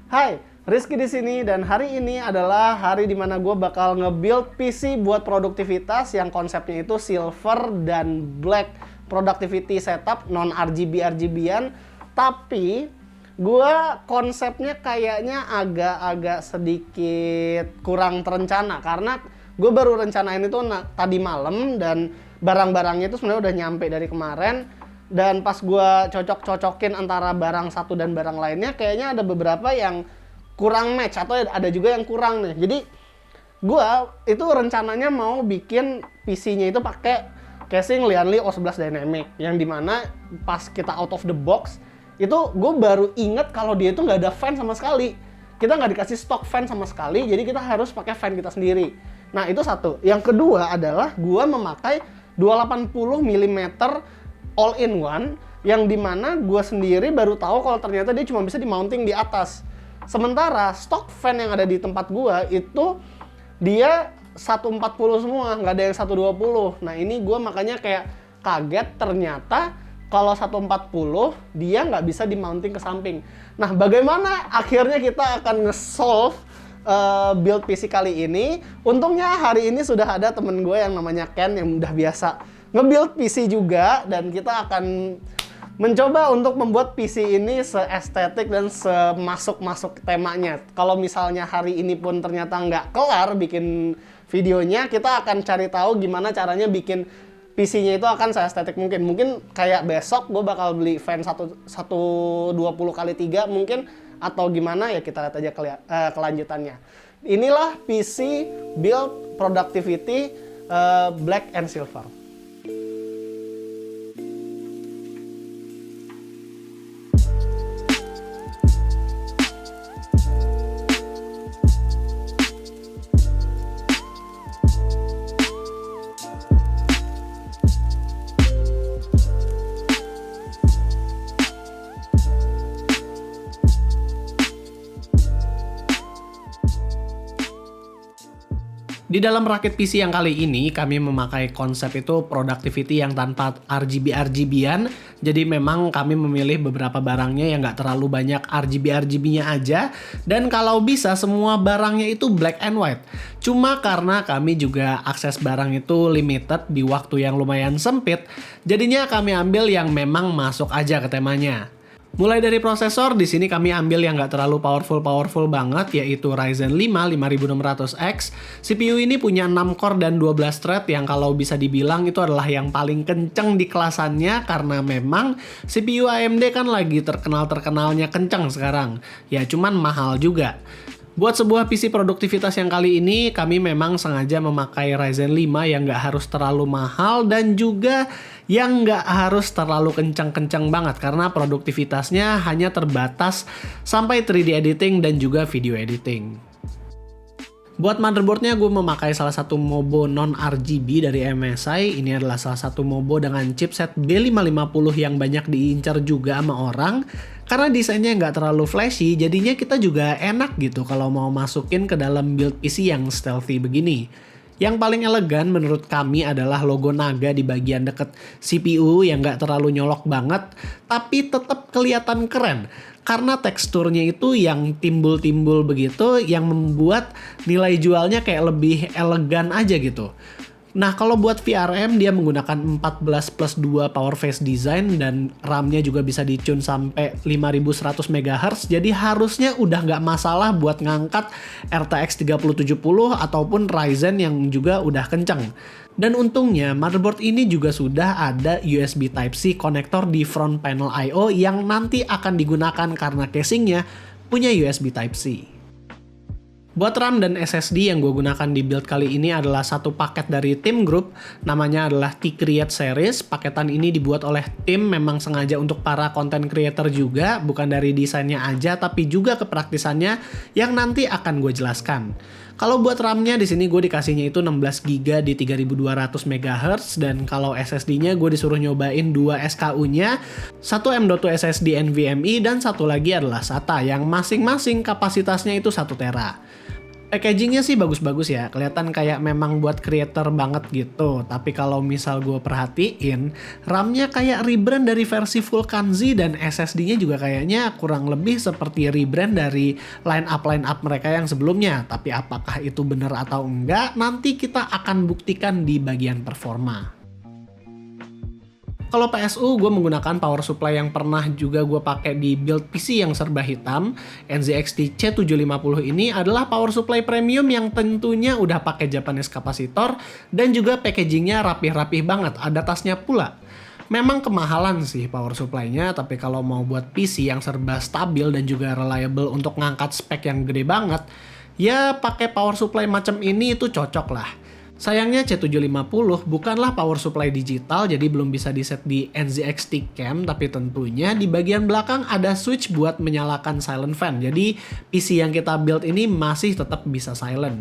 Hai, Rizky di sini dan hari ini adalah hari dimana gue bakal nge-build PC buat produktivitas yang konsepnya itu silver dan black productivity setup non RGB-RGB-an, tapi gue konsepnya kayaknya agak-agak sedikit kurang terencana karena gue baru rencanain itu tadi malam dan barang-barangnya itu sebenarnya udah nyampe dari kemarin. Dan pas gue cocok-cocokin antara barang satu dan barang lainnya, kayaknya ada beberapa yang kurang match atau ada juga yang kurang nih. Jadi gue itu rencananya mau bikin PC-nya itu pakai casing Lianli O11 Dynamic, yang dimana pas kita out of the box itu gue baru inget kalau dia itu nggak ada fan sama sekali. Kita nggak dikasih stok fan sama sekali, jadi kita harus pakai fan kita sendiri. Nah itu satu. Yang kedua adalah gue memakai 280 mm all in one, yang dimana gue sendiri baru tahu kalau ternyata dia cuma bisa di-mounting di atas. Sementara stok fan yang ada di tempat gue itu dia 140 semua, nggak ada yang 120. Nah ini gue makanya kayak kaget ternyata kalau 140 dia nggak bisa di-mounting ke samping. Nah bagaimana akhirnya kita akan nge-solve build PC kali ini? Untungnya hari ini sudah ada temen gue yang namanya Ken yang udah biasa nge-build PC juga, dan kita akan mencoba untuk membuat PC ini se-estetik dan semasuk-masuk temanya. Kalau misalnya hari ini pun ternyata nggak kelar bikin videonya, kita akan cari tahu gimana caranya bikin PC-nya itu akan se-estetik mungkin. Mungkin kayak besok gue bakal beli fan 120 kali 3 mungkin, atau gimana ya kita lihat aja kelanjutannya. Inilah PC build productivity black and silver. Di dalam rakit PC yang kali ini, kami memakai konsep itu productivity yang tanpa RGB-RGB-an. Jadi memang kami memilih beberapa barangnya yang nggak terlalu banyak RGB-RGB-nya aja. Dan kalau bisa semua barangnya itu black and white. Cuma karena kami juga akses barang itu limited di waktu yang lumayan sempit, jadinya kami ambil yang memang masuk aja ke temanya. Mulai dari prosesor, di sini kami ambil yang nggak terlalu powerful banget, yaitu Ryzen 5 5600X. CPU ini punya 6 core dan 12 thread yang kalau bisa dibilang itu adalah yang paling kenceng di kelasannya, karena memang CPU AMD kan lagi terkenalnya kenceng sekarang. Ya cuman mahal juga. Buat sebuah PC produktivitas yang kali ini, kami memang sengaja memakai Ryzen 5 yang nggak harus terlalu mahal dan juga yang nggak harus terlalu kencang-kencang banget, karena produktivitasnya hanya terbatas sampai 3D editing dan juga video editing. Buat motherboardnya gue memakai salah satu Mobo non-RGB dari MSI. Ini adalah salah satu Mobo dengan chipset B550 yang banyak diincar juga sama orang. Karena desainnya nggak terlalu flashy, jadinya kita juga enak gitu kalau mau masukin ke dalam build PC yang stealthy begini. Yang paling elegan menurut kami adalah logo naga di bagian deket CPU yang nggak terlalu nyolok banget, tapi tetap kelihatan keren. Karena teksturnya itu yang timbul-timbul begitu, yang membuat nilai jualnya kayak lebih elegan aja gitu. Nah kalau buat VRM dia menggunakan 14+2 power phase design dan RAM-nya juga bisa di-tune sampai 5100 MHz, jadi harusnya udah nggak masalah buat ngangkat RTX 3070 ataupun Ryzen yang juga udah kenceng. Dan untungnya motherboard ini juga sudah ada USB Type-C konektor di front panel I/O yang nanti akan digunakan karena casingnya punya USB Type-C. Buat RAM dan SSD yang gue gunakan di build kali ini adalah satu paket dari Tim Group, namanya adalah T-Create Series. Paketan ini dibuat oleh tim memang sengaja untuk para content creator juga, bukan dari desainnya aja tapi juga kepraktisannya yang nanti akan gue jelaskan. Kalau buat RAM-nya di sini gue dikasihnya itu 16GB di 3200 MHz, dan kalau SSD-nya gue disuruh nyobain 2 SKU-nya, satu M.2 SSD NVMe dan satu lagi adalah SATA yang masing-masing kapasitasnya itu 1 tera. Packagingnya sih bagus-bagus ya, kelihatan kayak memang buat creator banget gitu. Tapi kalau misal gue perhatiin, RAM-nya kayak rebrand dari versi Vulkan Z dan SSD-nya juga kayaknya kurang lebih seperti rebrand dari line up mereka yang sebelumnya. Tapi apakah itu benar atau enggak, nanti kita akan buktikan di bagian performa. Kalau PSU, gue menggunakan power supply yang pernah juga gue pakai di build PC yang serba hitam. NZXT C750 ini adalah power supply premium yang tentunya udah pakai Japanese kapasitor dan juga packagingnya rapih-rapih banget, ada tasnya pula. Memang kemahalan sih power supply-nya, tapi kalau mau buat PC yang serba stabil dan juga reliable untuk ngangkat spek yang gede banget, ya pakai power supply macam ini itu cocok lah. Sayangnya C750 bukanlah power supply digital, jadi belum bisa diset di NZXT Cam, tapi tentunya di bagian belakang ada switch buat menyalakan silent fan. Jadi PC yang kita build ini masih tetap bisa silent.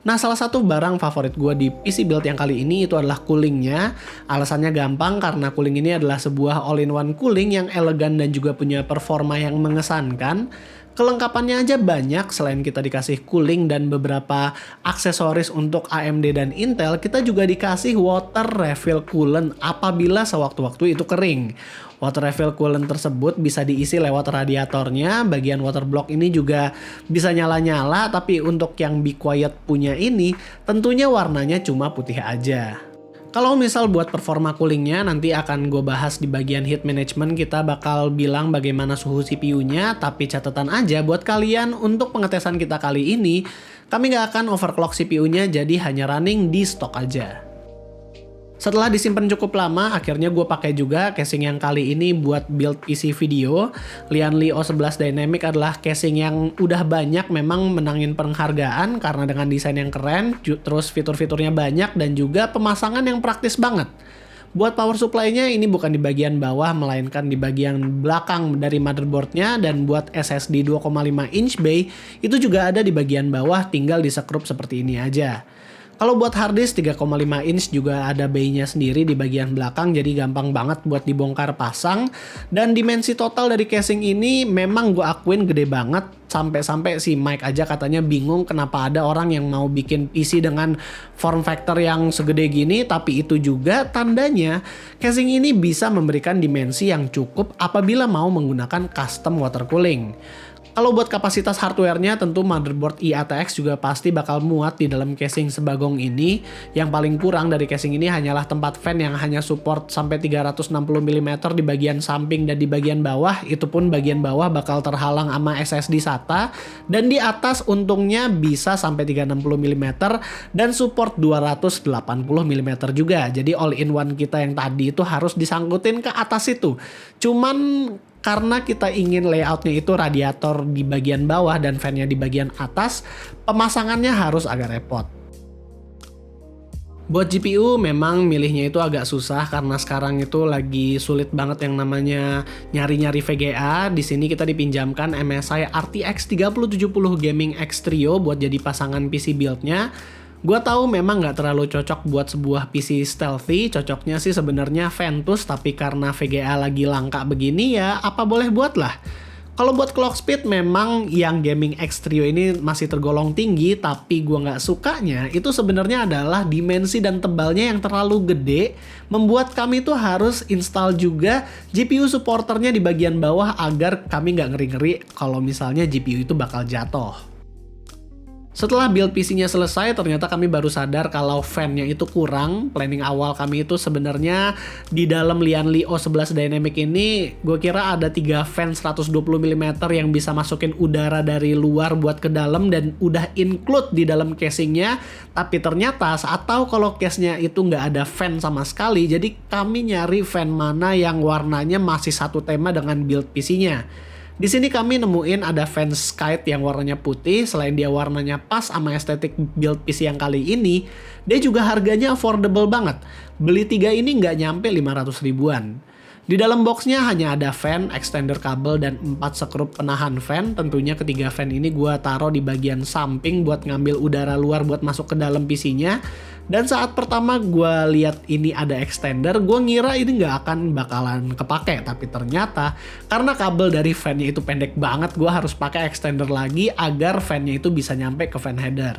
Nah, salah satu barang favorit gue di PC build yang kali ini itu adalah coolingnya. Alasannya gampang, karena cooling ini adalah sebuah all-in-one cooling yang elegan dan juga punya performa yang mengesankan. Kelengkapannya aja banyak, selain kita dikasih cooling dan beberapa aksesoris untuk AMD dan Intel, kita juga dikasih water refill coolant apabila sewaktu-waktu itu kering. Water refill coolant tersebut bisa diisi lewat radiatornya, bagian water block ini juga bisa nyala-nyala, tapi untuk yang Be Quiet punya ini, tentunya warnanya cuma putih aja. Kalau misal buat performa coolingnya nanti akan gue bahas di bagian heat management, kita bakal bilang bagaimana suhu CPU-nya, tapi catatan aja buat kalian untuk pengetesan kita kali ini, kami nggak akan overclock CPU-nya, jadi hanya running di stok aja. Setelah disimpan cukup lama, akhirnya gue pakai juga casing yang kali ini buat build PC video. Lianli O11 Dynamic adalah casing yang udah banyak memang menangin penghargaan karena dengan desain yang keren, terus fitur-fiturnya banyak dan juga pemasangan yang praktis banget. Buat power supply-nya ini bukan di bagian bawah, melainkan di bagian belakang dari motherboard-nya, dan buat SSD 2,5 inch bay itu juga ada di bagian bawah, tinggal disekrup seperti ini aja. Kalau buat harddisk 3,5 inch juga ada bay-nya sendiri di bagian belakang, jadi gampang banget buat dibongkar pasang. Dan dimensi total dari casing ini memang gue akuin gede banget, sampai-sampai si Mike aja katanya bingung kenapa ada orang yang mau bikin PC dengan form factor yang segede gini, tapi itu juga tandanya casing ini bisa memberikan dimensi yang cukup apabila mau menggunakan custom water cooling. Kalau buat kapasitas hardware-nya, tentu motherboard i-ATX juga pasti bakal muat di dalam casing sebagong ini. Yang paling kurang dari casing ini hanyalah tempat fan yang hanya support sampai 360 mm di bagian samping dan di bagian bawah. Itu pun bagian bawah bakal terhalang sama SSD SATA. Dan di atas untungnya bisa sampai 360 mm dan support 280 mm juga. Jadi all-in-one kita yang tadi itu harus disangkutin ke atas itu. Cuman karena kita ingin layoutnya itu radiator di bagian bawah dan fan-nya di bagian atas, pemasangannya harus agak repot. Buat GPU memang milihnya itu agak susah karena sekarang itu lagi sulit banget yang namanya nyari-nyari VGA. Di sini kita dipinjamkan MSI RTX 3070 Gaming X Trio buat jadi pasangan PC build-nya. Gua tahu memang nggak terlalu cocok buat sebuah PC stealthy, cocoknya sih sebenarnya Ventus, tapi karena VGA lagi langka begini ya apa boleh buat lah. Kalau buat clock speed memang yang Gaming X Trio ini masih tergolong tinggi, tapi gua nggak sukanya itu sebenarnya adalah dimensi dan tebalnya yang terlalu gede, membuat kami tuh harus install juga GPU supporternya di bagian bawah agar kami nggak ngeri-ngeri kalau misalnya GPU itu bakal jatuh. Setelah build PC-nya selesai, ternyata kami baru sadar kalau fan-nya itu kurang. Planning awal kami itu sebenarnya di dalam Lianli O11 Dynamic ini, gue kira ada 3 fan 120 mm yang bisa masukin udara dari luar buat ke dalam dan udah include di dalam casingnya. Tapi ternyata saat tahu kalau case-nya itu nggak ada fan sama sekali, jadi kami nyari fan mana yang warnanya masih satu tema dengan build PC-nya. Di sini kami nemuin ada fan Skite yang warnanya putih. Selain dia warnanya pas sama estetik build PC yang kali ini, dia juga harganya affordable banget. Beli 3 ini nggak nyampe 500 ribuan. Di dalam boxnya hanya ada fan, extender kabel, dan 4 sekrup penahan fan. Tentunya ketiga fan ini gue taruh di bagian samping buat ngambil udara luar buat masuk ke dalam PC-nya. Dan saat pertama gue lihat ini ada extender, gue ngira ini nggak akan bakalan kepake. Tapi ternyata karena kabel dari fan-nya itu pendek banget, gue harus pakai extender lagi agar fan-nya itu bisa nyampe ke fan header.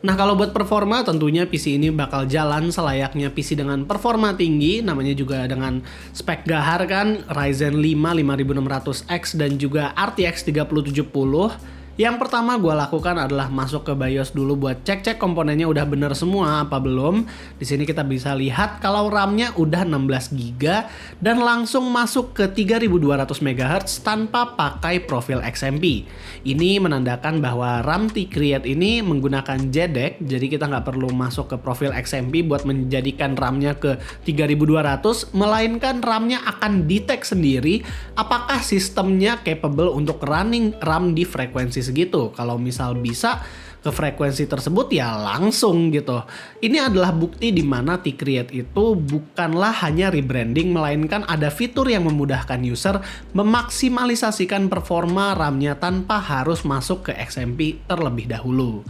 Nah, kalau buat performa tentunya PC ini bakal jalan selayaknya PC dengan performa tinggi, namanya juga dengan spek gahar kan, Ryzen 5 5600X dan juga RTX 3070. Yang pertama gue lakukan adalah masuk ke BIOS dulu buat cek-cek komponennya udah bener semua apa belum. Di sini kita bisa lihat kalau RAM-nya udah 16 GB dan langsung masuk ke 3200 MHz tanpa pakai profil XMP. Ini menandakan bahwa RAM T-Create ini menggunakan JEDEC, jadi kita nggak perlu masuk ke profil XMP buat menjadikan RAM-nya ke 3200, melainkan RAM-nya akan detect sendiri apakah sistemnya capable untuk running RAM di frekuensi segitu. Kalau misal bisa ke frekuensi tersebut ya langsung gitu. Ini adalah bukti di mana T-Create itu bukanlah hanya rebranding, melainkan ada fitur yang memudahkan user memaksimalisasikan performa RAM-nya tanpa harus masuk ke XMP terlebih dahulu.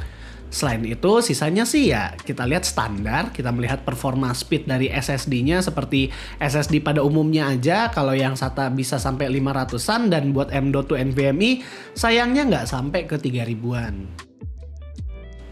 Selain itu, sisanya sih ya kita lihat standar, kita melihat performa speed dari SSD-nya seperti SSD pada umumnya aja, kalau yang SATA bisa sampai 500-an dan buat M.2 NVMe sayangnya nggak sampai ke 3000-an.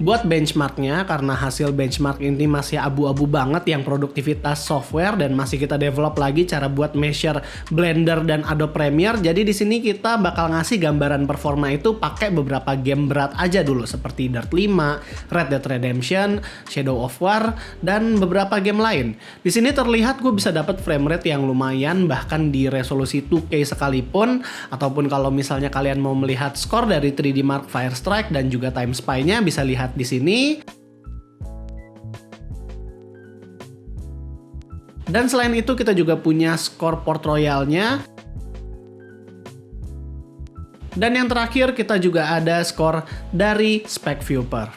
Buat benchmarknya, karena hasil benchmark ini masih abu-abu banget yang produktivitas software dan masih kita develop lagi cara buat measure Blender dan Adobe Premiere. Jadi di sini kita bakal ngasih gambaran performa itu pakai beberapa game berat aja dulu seperti Dirt 5, Red Dead Redemption, Shadow of War, dan beberapa game lain. Di sini terlihat gue bisa dapat frame rate yang lumayan bahkan di resolusi 2K sekalipun, ataupun kalau misalnya kalian mau melihat skor dari 3D Mark Firestrike dan juga Time Spy-nya bisa lihat di sini. Dan selain itu kita juga punya skor Port Royal-nya. Dan yang terakhir kita juga ada skor dari Spec Viewer.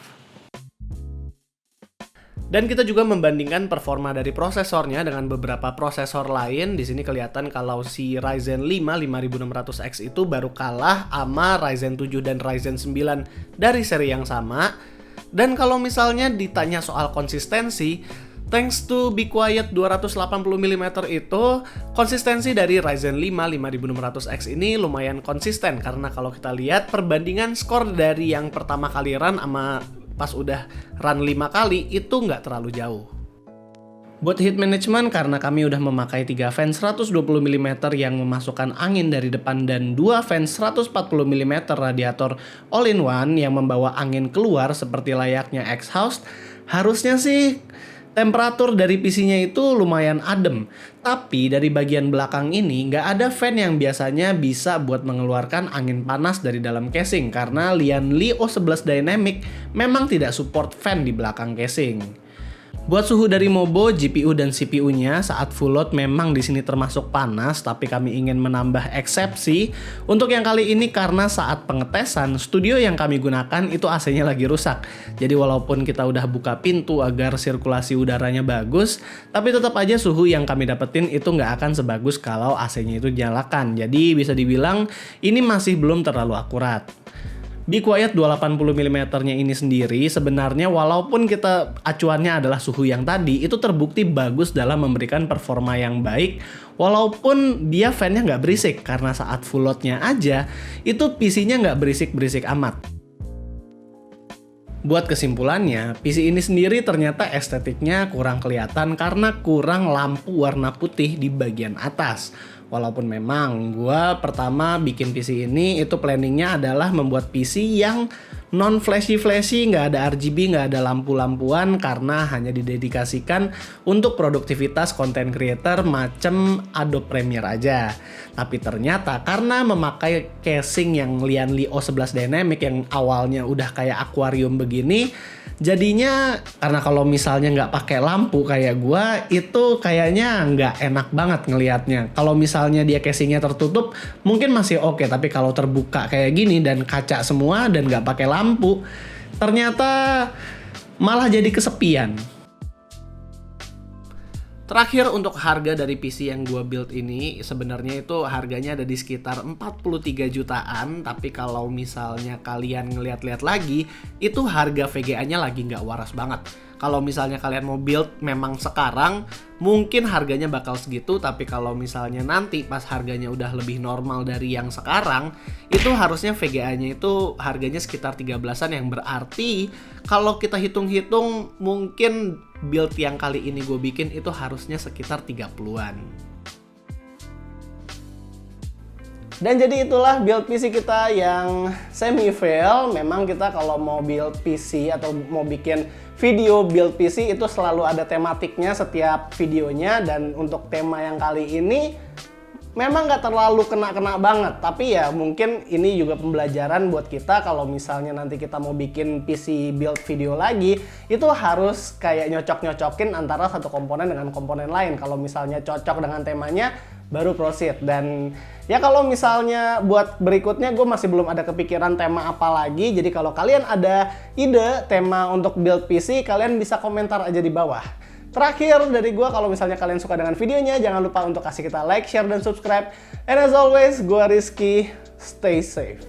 Dan kita juga membandingkan performa dari prosesornya dengan beberapa prosesor lain. Di sini kelihatan kalau si Ryzen 5 5600X itu baru kalah sama Ryzen 7 dan Ryzen 9 dari seri yang sama. Dan kalau misalnya ditanya soal konsistensi, thanks to Be Quiet 280mm itu, konsistensi dari Ryzen 5 5600X ini lumayan konsisten. Karena kalau kita lihat perbandingan skor dari yang pertama kali run sama pas udah run 5 kali, itu nggak terlalu jauh. Buat heat management, karena kami udah memakai 3 fan 120mm yang memasukkan angin dari depan dan 2 fan 140mm radiator all-in-one yang membawa angin keluar seperti layaknya exhaust, harusnya sih temperatur dari PC-nya itu lumayan adem. Tapi dari bagian belakang ini nggak ada fan yang biasanya bisa buat mengeluarkan angin panas dari dalam casing karena Lian Li O11 Dynamic memang tidak support fan di belakang casing. Buat suhu dari Mobo, GPU dan CPU-nya saat full load memang di sini termasuk panas, tapi kami ingin menambah eksepsi. Untuk yang kali ini karena saat pengetesan, studio yang kami gunakan itu AC-nya lagi rusak. Jadi walaupun kita udah buka pintu agar sirkulasi udaranya bagus, tapi tetap aja suhu yang kami dapetin itu nggak akan sebagus kalau AC-nya itu dinyalakan. Jadi bisa dibilang ini masih belum terlalu akurat. Be Quiet 280mm-nya ini sendiri sebenarnya walaupun kita acuannya adalah suhu yang tadi, itu terbukti bagus dalam memberikan performa yang baik walaupun dia fan-nya nggak berisik karena saat full load-nya aja itu PC-nya nggak berisik-berisik amat. Buat kesimpulannya, PC ini sendiri ternyata estetiknya kurang kelihatan karena kurang lampu warna putih di bagian atas. Walaupun memang gue pertama bikin PC ini itu planningnya adalah membuat PC yang non flashy, nggak ada RGB, nggak ada lampu-lampuan karena hanya didedikasikan untuk produktivitas content creator macem Adobe Premiere aja. Tapi ternyata karena memakai casing yang Lian Li O11 Dynamic yang awalnya udah kayak akuarium begini, jadinya karena kalau misalnya nggak pakai lampu kayak gua itu kayaknya nggak enak banget ngelihatnya. Kalau misalnya dia casingnya tertutup mungkin masih oke, tapi kalau terbuka kayak gini dan kaca semua dan nggak pakai lampu, ternyata malah jadi kesepian. Terakhir untuk harga dari PC yang gua build ini sebenarnya itu harganya ada di sekitar 43 jutaan, tapi kalau misalnya kalian ngeliat-liat lagi, itu harga VGA-nya lagi nggak waras banget. Kalau misalnya kalian mau build memang sekarang, mungkin harganya bakal segitu, tapi kalau misalnya nanti pas harganya udah lebih normal dari yang sekarang, itu harusnya VGA-nya itu harganya sekitar 13-an, yang berarti kalau kita hitung-hitung mungkin build yang kali ini gue bikin itu harusnya sekitar 30-an. Dan jadi itulah build PC kita yang semi fail. Memang kita kalau mau build PC atau mau bikin video build PC itu selalu ada tematiknya setiap videonya, dan untuk tema yang kali ini memang nggak terlalu kena-kena banget, tapi ya mungkin ini juga pembelajaran buat kita kalau misalnya nanti kita mau bikin PC build video lagi, itu harus kayak nyocok-nyocokin antara satu komponen dengan komponen lain. Kalau misalnya cocok dengan temanya, baru proceed. Dan ya kalau misalnya buat berikutnya gue masih belum ada kepikiran tema apa lagi, jadi kalau kalian ada ide tema untuk build PC, kalian bisa komentar aja di bawah. Terakhir dari gue, kalau misalnya kalian suka dengan videonya, jangan lupa untuk kasih kita like, share, dan subscribe. And as always, gue Rizky, stay safe.